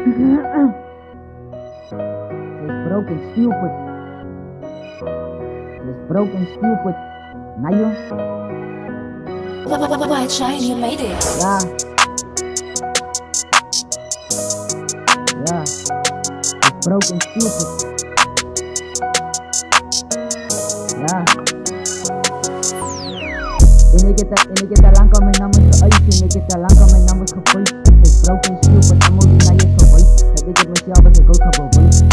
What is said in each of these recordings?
It's broken stupid. It's broken stupid. Nayo. White Shine, you made it. Yeah. Yeah. It's broken stupid. Yeah. Ini kita langkah main namun seais. Ini kita langkah main namun kepois. It's broken stupid. Amo dinaya kepois. Dat ik het met jou was ik ook gebeurd.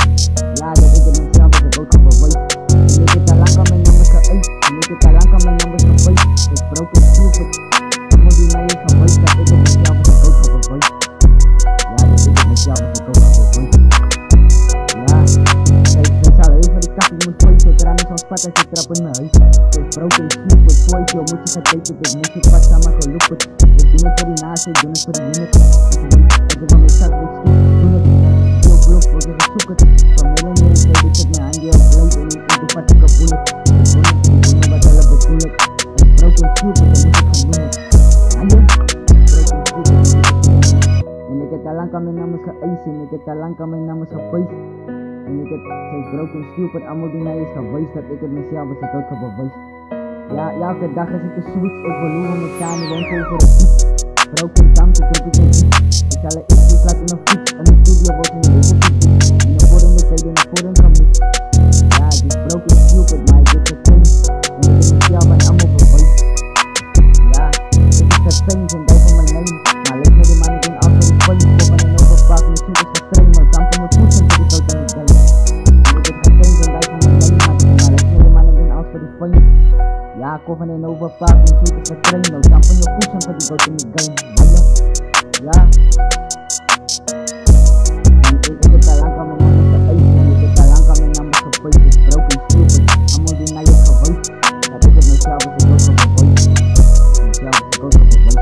Ja, dat ik het met jou was ik ook gebeurd. Ini kita langkah main namun seais. Ini kita langkah main namun kepois. It's broken stupid. Amo dinaya kepois. Dat ik het met jou was ik ook gebeurd. Ja, dat ik het met jou was ik ook gebeurd. Ja, kijk, zal even die kappen die moet voice. Zodra me zo'n spat als je trap in mijn huis. It's broken stupid. Voice, joh, moet je gaan tekenen. Dit moet je pas samen gelopen. Ik doe het voor die naast, ik doe het voor die unit. Ik ben van mijn stad, ik doe het. Heel vlug, word je gezoeken. Van millennium, ik zet mijn hand die op blijft. En ik doe wat ik op bullet. Ik doe wat alle bedoelen. It's broken stupid, dan moet ik gaan doen het. Ayo, broken stupid, dan moet ik gaan doen het. En ik heb al lang aan mijn namen geëist. En ik heb al lang aan mijn namen geweest. En ik heb zijn broken stupid, allemaal die naar is geweest. Dat ik het mezelf als ik ook heb beweest. Ja, elke dag is het een switch. Ik wil hoe we met samen woont over het fiets. Broken down, ik heb het niet. Ik zal er iets laten in een fiets. En de studio wordt in de hele fiets. In de vorm met tijd, in de vorm van mij. Ja, het is broken stupid, maar ik heb het thing. En ik heb mezelf en allemaal beweest. Ja, dit is het thing, zijn die van mijn neem. Maar lees me die man, ik ben altijd in het fiets. Op en in overpaak, mijn zoek is getraind. Maar dan kom ik poetsen voor die fout in het game. En ik heb het thing, zijn die van mijn neem. Maar lees me die man, ik ben altijd voor die fiets. Ja, ik hoef in overpaak, mijn zoek is getraind. Nou, dan kom je poetsen voor die fout in het game. Ja. En ik heb al lang aan mijn namen geëist. En ik heb al lang aan mijn namen geweest. It's broken stupid. Allemaal die naar je geweest. Dat ik het mezelf als ik ook heb beweest. Mezelf als ik ook heb beweest.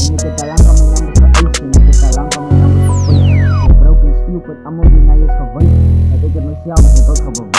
En ik heb al lang aan mijn namen geëist. En ik heb al lang aan mijn namen geweest. It's broken stupid. Allemaal die naar je geweest. Dat ik het mezelf als ik ook heb beweest.